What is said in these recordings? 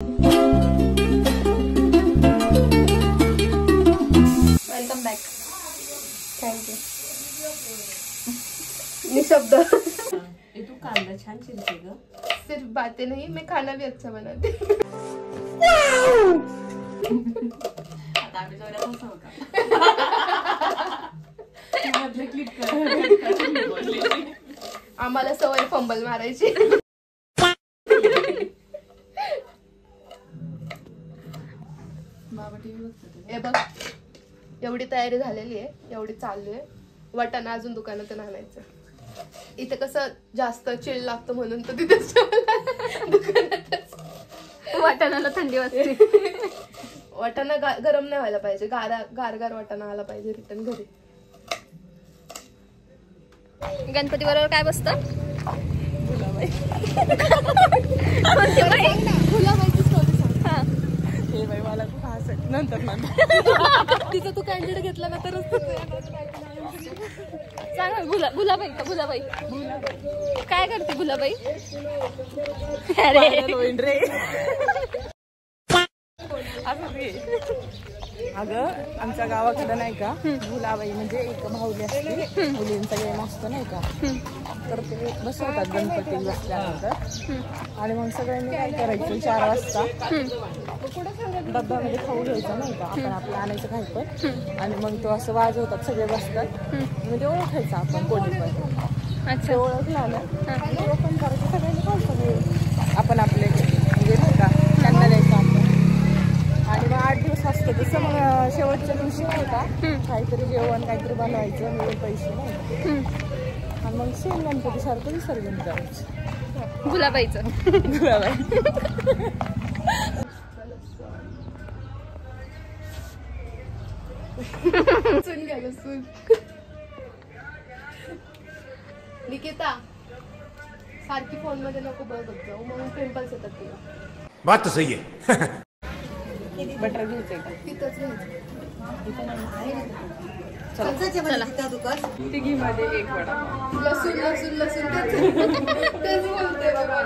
Welcome back. Thank you. निशब्द। तू कांदा छान चिरते ग। सिर्फ बातें नहीं, मैं खाना भी अच्छा बनाती। आता आम्ही जोरात हसाव का? आम्हाला सवय फंबल मारायची। बाबा टीव्ही बघतो. हे बघ, एवढी तयारी झालेली आहे, एवढी चालू आहे. वाटाणा अजून दुकानातून आणायचं. इथे कसं जास्त चिल लागतं म्हणून तर तिथेच दुकानातच वाटाणाला थंडी वाजते. वाटाणा गरम नाही व्हायला पाहिजे, गार वाटाणा आला पाहिजे रिटर्न घरी. गणपती बरोबर काय बसतं? नंतर तिचं तू कॅन्डिडेट घेतला ना तरच सांग. गुलाबाई का? गुलाबाई काय करते गुलाबाई? अरे अगं आमच्या गावाकडे नाही का गुलाबाई म्हणजे एक भाऊली असते, मुलींचा गेम असतो नाही का, तर ते बसवतात गणपती बसल्यानंतर. आणि मग सगळ्यांनी काय करायचं, 4 वाजता डब्यामध्ये खाऊ घ्यायचं नाही का, आपण आपलं आणायचं काही पण. आणि मग तो असं वाजवतात, सगळे बसतात, म्हणजे ओळखायचं आपण कोणी पण. अच्छा, ओळखलं ना ओपन करायचं, सगळ्यांनी खायचं आपण आपले म्हणजे नाही का त्यांना द्यायचं आपण. आणि मग 8 दिवस असतं तसं. मग शेवटच्या दिवशी नाही का काहीतरी जेवण काहीतरी बनवायचं, मिळून पैसे नाही. आणि मग सेम गणपती सारखं विसर्जन करायचं गुलाबाईचं. गुलाबाई सुन घ्या सुन. निकिता सारखी फोन मध्ये नको बघत जाऊ, मग पिंपल्स येतात तुला. बात तो सही है. बटर घ्यायचंय का? तिथंच घ्यायचं. तिघी मध्ये 1 वडा. लसूण लसूण लसूण तेच बोलते बाबा.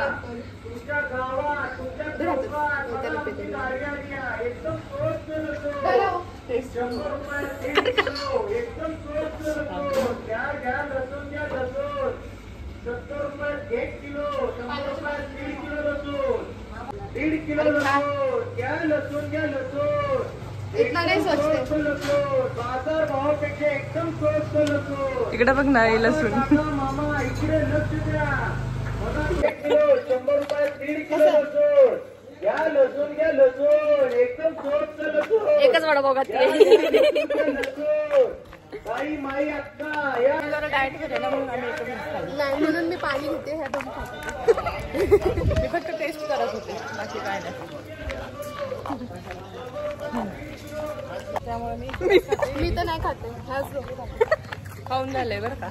इतना नहीं सोचते. इकडे बघ ना लसूण. एकच वडापाव खाते. डाएट केलं ना म्हणून आम्ही एकच खाल्लं. नाही म्हणून मी पाणी घेते. ह्या दोन खाते. मी फक्त टेस्ट करत होते, बाकी काय नाही. त्यामुळे मी तर नाही खाते. ह्याच दोघी खाते. खाऊन झालंय बरं का.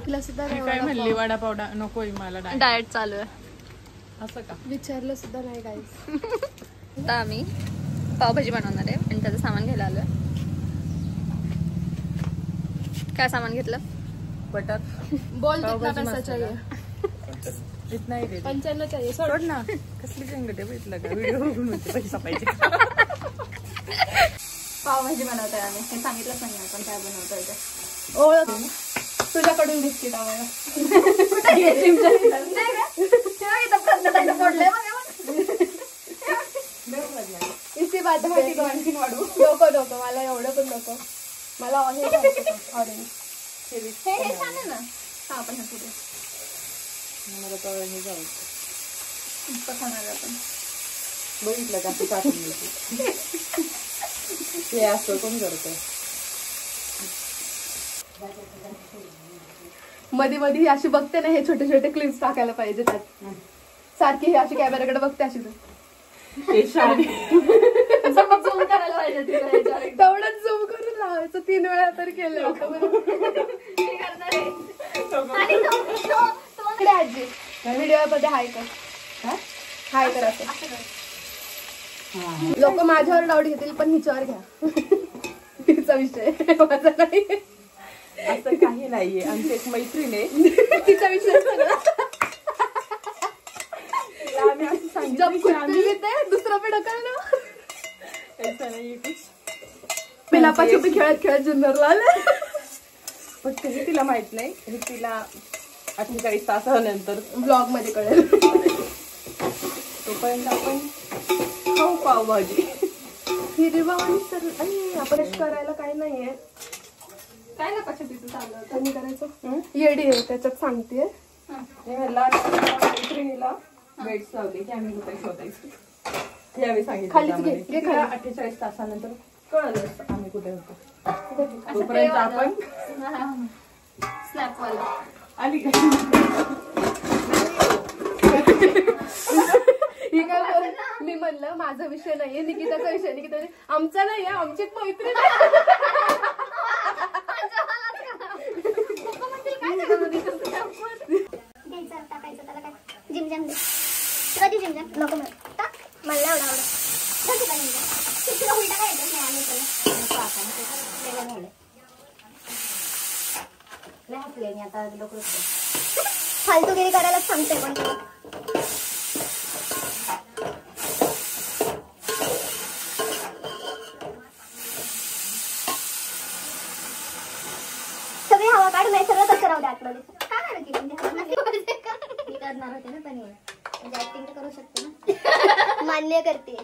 तिला सुद्धा मी काय म्हणली वडापाव नकोय मला डाएट चालू आहे. असं का? विचारलं सुद्धा नाही गाईस. आता आम्ही पावभाजी बनवणार आहे आणि त्याचं सामान घ्यायला आलोय. काय सामान घेतलं? बटर. बोल कितना पैसा चाहिए? इतना ही दे. 95 चाहिए. सोड ना. कसली जंगट आहे भेटलं का? व्हिडिओ बघून म्हणते पैसा पाहिजे. पावभाजी बनवतोय आम्ही. हे सांगितलंच नाही आपण काय बनवतोय ते. ओळख तुझ्याकडून बिस्किट आम्हाला. इसी बात आणखीन वाढू. नको मला एवढं पण नको. मला हे ऑरेंज हे छान आहे ना. हा आपण हे पुढे मला तर हे जाऊ खाणार आपण. बघितलं का तू टाकून हे असं कोण करतं. मध्ये मध्ये अशी बघते ना, हे छोटे छोटे क्लिप्स टाकायला पाहिजे त्यात. सारखी हे अशी कॅमेराकडे बघते अशी. झूम करायला पाहिजे तेवढंच झूम करून लावायचं. 3 वेळा तर केलं होतं. आजी व्हिडिओ मध्ये हाय कर. हाय कर असं. लोक माझ्यावर डाऊट घेतील पण हिच्यावर घ्या. तिचा विषय माझा नाही. असं काही नाहीये. आमची एक मैत्रीण आहे, तिचा विषय आम्ही असं सांगितलं की आम्ही दुसरा पेढा काय ना ऐसा नाही कुछ. मी लपाछपी खेळत खेळत जुन्नरला आले. पण तरी तिला माहित नाही हे तिला 48 तासानंतर ब्लॉग मध्ये कळेल. तोपर्यंत आपण खाऊ पावभाजी. हिरवा आणि सर आणि आपण करायला काही नाहीये. काय ना कशा तिथं चाललं होतं. कमी करायचं येडी आहे त्याच्यात सांगते. मैत्रिणीला बेड्स लावले की आम्ही कुठे शोधायचं हे आम्ही सांगितलं. खालीच घे, घे खाली. 48 तासानंतर कळलं असतं आम्ही कुठे होतो. तोपर्यंत आपण स्नॅप वाला आली का ही काय बोल मी म्हणलं माझा विषय नाहीये निकिताचा विषय. निकिता आमचा नाहीये आमची एक मैत्रीण आहे. टाकायचं त्याला काय जिमजॅम दे. कधी जिमजॅम नको मला एवढं आवडत तुला उलटा काय येतं नाही आता लोक फालतूगिरी करायला सांगते पण सगळी हवा काढ नाही सगळं तसं राहू दे आतमध्ये. काय नाही मी करणार होते ना पण म्हणजे ऍक्टिंग तर करू शकते ना. मान्य करते.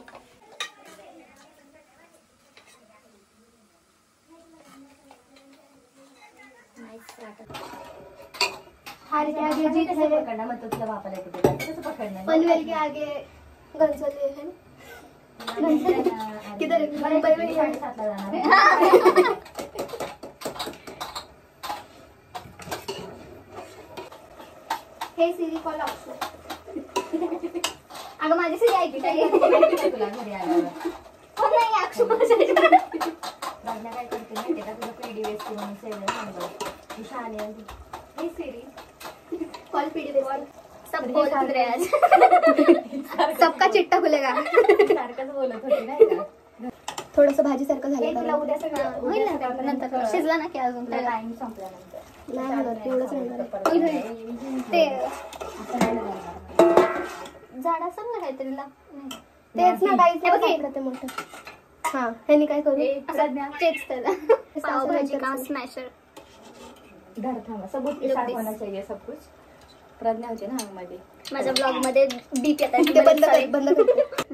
हार के आगे जीत है. पकड़ना मत तुझ्या बापाला कुठे कसं पकडणार. पनवेल के आगे घनसोली है ना. किधर मुंबई में 7:30 ला जाणार. हे सिरी कॉल ऑप्शन. अगं माझी सिरी ऐकते तुला घरी आल्यावर. पण नाही अक्षु लग्न काय करते माहिती का तुझं पीडी वेस्टी म्हणून सेव्ह सांगतो शाने. हे सिरी कॉल पीडी वेस्टी सब बोलत रे आज. सबका चिट्टा खुलेगा. सारखंच बोलत होती नाही का. थोडंसं भाजी सारखं झालं तुला उद्या सगळं होईल ना नंतर शिजला ना की अजून टाइम संपल्यानंतर नाही होणार तेवढंच राहणार ते झाड असं ना काहीतरी तेच ना काहीच ते मोठं. हा ह्यानी काय करू तेच त्याला पावभाजी का स्मॅशर घर थांबा सबूत के साथ होना चाहिए सब कुछ. प्रज्ञा होते ना मध्ये माझ्या ब्लॉग मध्ये डीप येतात ते बंद कर.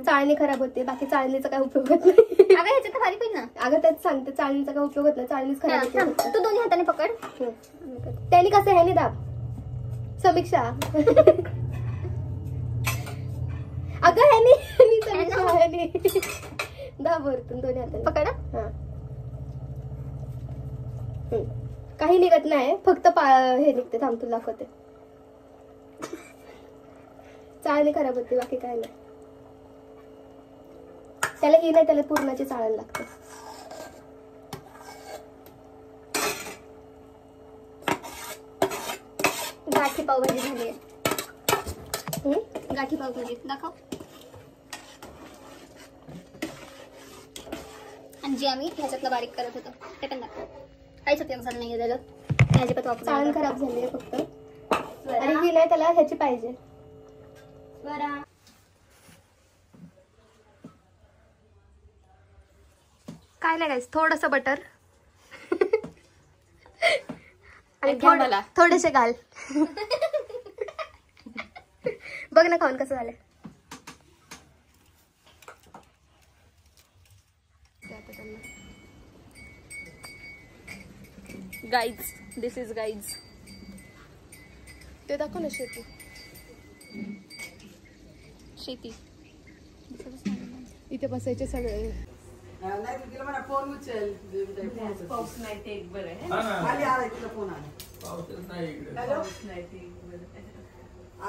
चाळणी खराब होते बाकी चाळणीचा काय उपयोग होत नाही. अगं ह्याच्यात तर खाली ना अगं त्यात सांगते चाळणीचा काय उपयोग होत नाही. चाळणीच खराब होते. तू दोन्ही हाताने पकड. त्याने कसं ह्याने दाब समीक्षा. अगं ह्याने दाब वरतून दोन्ही हाताने पकड. हा काही निघत नाही फक्त हे निघते. थांब तुला दाखवते. चाळणी खराब होते बाकी काय नाही. त्याला ही नाही त्याला पूर्णाची चाळण लागते. गाठी पावभाजी झाली. गाठी पावभाजी दाखव. आणि जी आम्ही ह्याच्यातलं बारीक करत होतो ते पण दाखव. काहीच उपयोग नाही त्याला. ह्याची वापर चाळण खराब झाली आहे फक्त. आणि ही नाही त्याला ह्याची पाहिजे. काय लागायचं थोडस बटर आणि थोडेसे घाल. बघ ना खाऊन कसं झालं. Guys this is guys. ते दाखव ना शेती. शेती इथे बसायचे सगळे. फोन उचल. पाऊस नाही ते एक बरं आहे.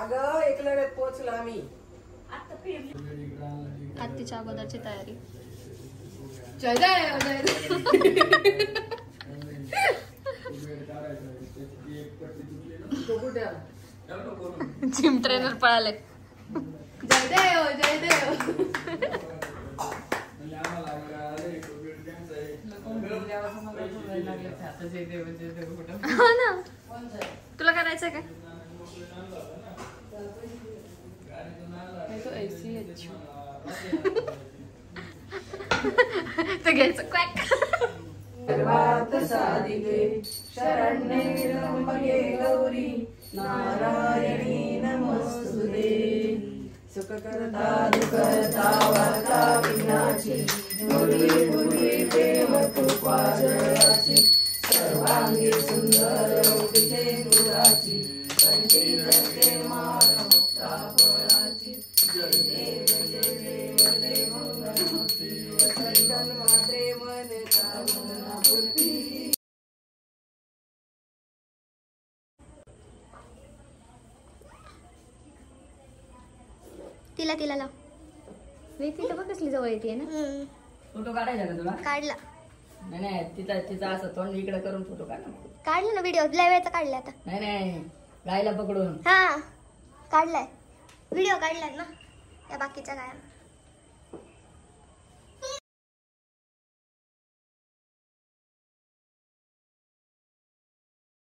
अगं एकल्या वेळेत पोहोचलो आम्ही. आत्तीच्या अगोदरची तयारी. जय जय जय. जिम ट्रेनर पळाले. जय देव जय देव. हो ना तुला करायचंय काय. ऐसी ते घ्यायचं क्वॅक. सर्वात साधिके शरण्ये त्र्यंबके गौरी नारायणी नमोस्तुते. सुखकर्ता दुःखहर्ता वार्ता विघ्नाची पूर्वी पूर्वी प्रेम कृपा जयाची सर्वांगी सुंदर ओटीचे गुराची कंठी जळते माळ मुक्ता फळाची. जय देव जय देव जय मंगलमूर्ती वसंतन मात्रे मनता मनापूर्ती. तिला तिला लाव. मी तिथं बघ कसली जवळ येते ना. फोटो काढायचा का तुला? काढला नाही नाही, तिचा असं तोंड इकडे करून फोटो काढा. काढला ना व्हिडिओ. लय वेळचा काढला आता. नाही नाही, गायला पकडून. हा काढलाय व्हिडिओ काढलाय ना त्या बाकीच्या गाया.